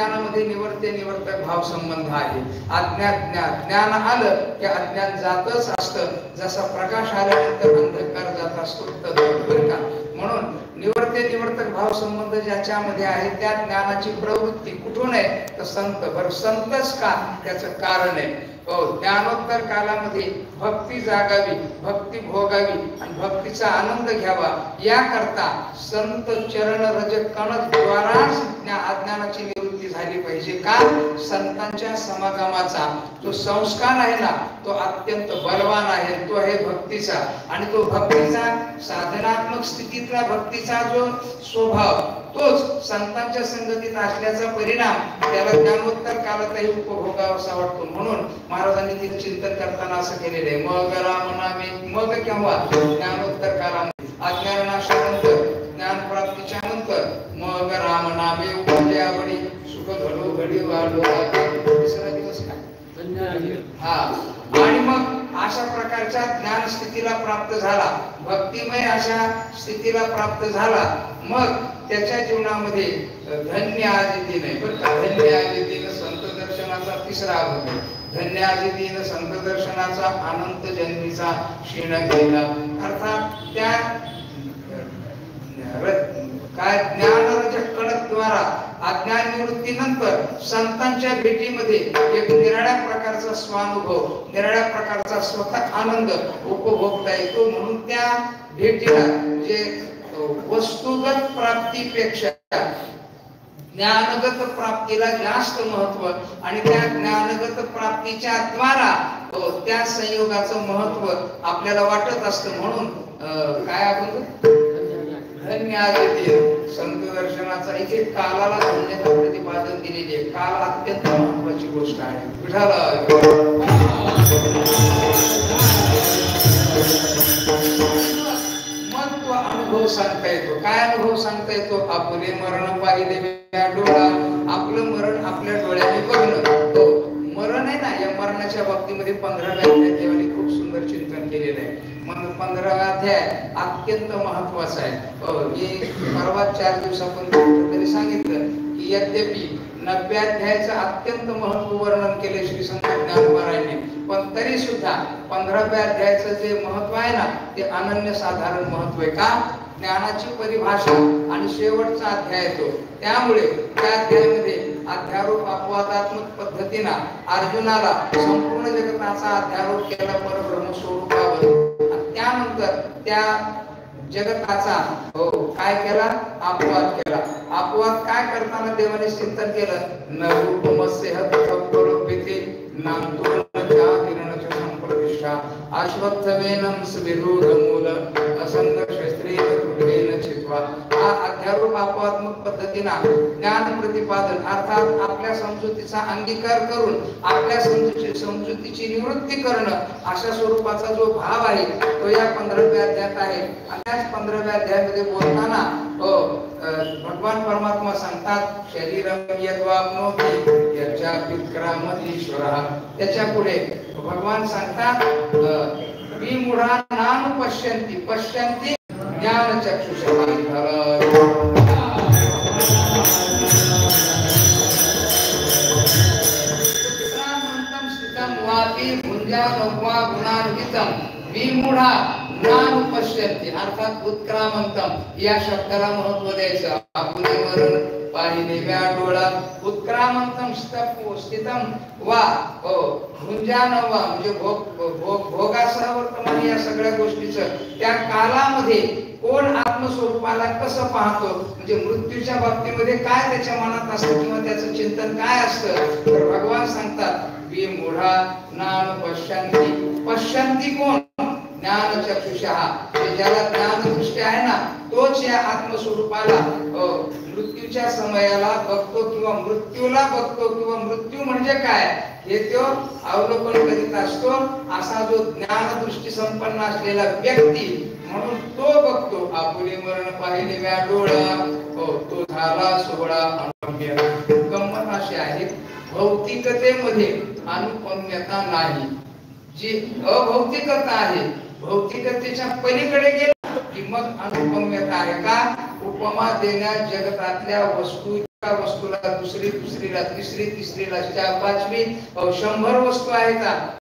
ज्ञानामध्ये निवर्ते निवर्तक भाव संबंध आहे. ज्ञान आलं की अज्ञान जातच असतं, जसा प्रकाश आल्यानंतर अंधकार जात असतो बरं का. म्हणून निवर्ते निवर्तक भाव संबंध ज्याच्यामध्ये आहे त्या ज्ञानाची प्रवृत्ती कुठून आहे तर संतच का, त्याचं कारण आहे. ज्ञानोत्तर कालामध्ये भक्ती जागावी, भक्ती भोगावी आणि भक्तीचा आनंद घ्यावा याकरता संत चरण रज कणक द्वाराच अज्ञानाची निवृत्ती झाली पाहिजे. का? संतांच्या समागमाचा जो संस्कार आहे ना तो अत्यंत बलवान आहे, तो आहे भक्तीचा. आणि तो भक्तीचा साधनात्मक स्थितीतला भक्तीचा जो स्वभाव तोच संतांच्या संगतीत असल्याचा परिणाम त्याला ज्ञानोत्तर कालातही उपभोगावासा वाटतो. म्हणून महाराजांनी तिथे चिंतन करताना असं केलेलं आहे, मग राम नामे, मग केव्हा ज्ञानोत्तर कालामध्ये अज्ञानाशानंतर ज्ञान प्राप्तीच्या नंतर मग राम नामे उपजे आवडी सुख घडो घडी वाढो तिसरा दिवस काय हा. आणि मग अशा प्रकारच्या ज्ञान स्थितीला प्राप्त झाला, भक्तिमय अशा स्थितीला प्राप्त झाला, मग त्याच्या जीवनामध्ये धन्य आदिती नाही बरं का. धन्य आदितीनं संत दर्शनाचा तिसरा भाग, धन्य आदितीनं संत दर्शनाचा अनंत जन्मीचा क्षीण केला. अर्थात त्या काय ज्ञानरज कणक द्वारा अज्ञान निवृत्तीनंतर संतांच्या भेटीमध्ये एक निराळ्या प्रकारचा स्वानुभव, निराळ्या प्रकारचा स्वतः आनंद उपभोगता येतो. म्हणून त्या भेटीला जे वस्तुगत प्राप्तीपेक्षा ज्ञानगत प्राप्तीला जास्त महत्व आणि त्या ज्ञानगत प्राप्तीच्या द्वारा त्या संयोगाचं महत्व आपल्याला वाटत असतं. म्हणून काय आपण धन्य आदिती संत दर्शनाचा इथे कालाला धन्यता प्रतिपादन दिलेली आहे. काल अत्यंत महत्वाची गोष्ट आहे. मग तो अनुभव सांगता येतो. काय अनुभव सांगता येतो? आपले मरण पाहिले डोळा, आपलं मरण आपल्या डोळ्याने बघणं. मरण आहे ना, या मरणाच्या बाबतीमध्ये 15व्या अध्यायाने खूप सुंदर चिंतन केलेलं आहे. मग 15वा अध्याय अत्यंत महत्वाचा आहे. मी परवा 4 दिवसापूर्वी सांगितलं की यद्यपि 90व्या अध्यायाचं अत्यंत महत्व वर्णन केले श्री संत ज्ञानोबारायांनी, पण तरी सुद्धा 15व्या अध्यायाचं जे महत्व आहे ना ते अनन्यसाधारण महत्व आहे. का? ज्ञानाची परिभाषा आणि शेवटचा अध्याय तो. त्यामुळे त्या अध्यायामध्ये अध्यारोप अपवादात्मक पद्धतीने अर्जुनाला संपूर्ण जगताचा अध्यारोप केला परब्रह्म स्वरूपावर. त्यानंतर त्या जगताचा काय केला? अपवाद केला. अपवाद काय करताना देवाने चिंतन केलं? न रूपमस्य तत्त्वरूपिते नामतो न संप्रतिष्ठा अश्वत्थवेनं सुविरूढ मूल असंघर्ष स्त्री त्रुटेन चित्वा. हा अध्यारोप अपवादात्मक पद्धतीने ज्ञान प्रतिपादन अर्थात आपल्या समजुतीचा अंगीकार करून आपल्या समजुतीची निवृत्ती करणं अशा स्वरूपाचा जो भाव आहे तो या 15व्या अध्यायात आहे. आणि त्याच 15व्या अध्यायामध्ये बोलताना भगवान परमात्मा सांगतात शरीरम यद्वाप्नोति यच्चा विक्रामतीश्वरः. त्याच्या पुढे भगवान सांगतात विमूढा नानुपश्यन्ति पश्यन्ति ज्ञानचक्षुषः. विमूढा नानुपश्यन्ति अर्थात उत्क्रामंतम या शब्दाला महत्व द्यायचं. आपले मरण पाहिले डोळा उत्क्रामंतम स्थितम वा भुंजान वा म्हणजे भोगासह वर्तमान या सगळ्या गोष्टीचं त्या कालामध्ये कोण आत्मस्वरूपाला कसं पाहतो म्हणजे मृत्यूच्या बाबतीमध्ये काय त्याच्या मनात असतं किंवा त्याचं चिंतन काय असतं तर भगवान सांगतात विमूढा नानुपश्यन्ति. पश्यन्ति कोण? ज्ञानचक्षुषः. ज्याला ज्ञानदृष्टी आहे ना तोच या आत्मस्वरूपाला मृत्यूच्या समयाला बघतो किंवा मृत्यूला बघतो किंवा मृत्यू म्हणजे काय हे तो अवलोकन करीत असतो. असा जो ज्ञानदृष्टी संपन्न असलेला व्यक्ती म्हणून तो बघतो. आपुले मरण पाहिले डोळा तो झाला सोहळा अनुपम्य. गंमत अशी आहे भौतिकतेमध्ये अनुपम्यता नाही. जी अभौतिकता आहे भौतिकतेच्या पलीकडे गेला की मग अनुपम्यता आहे. का? उपमा देण्या जगतातल्या वस्तू एका वस्तूला दुसरी, दुसरीला तिसरी, तिसरीला चार, पाचवी, 100 वस्तू आहेत.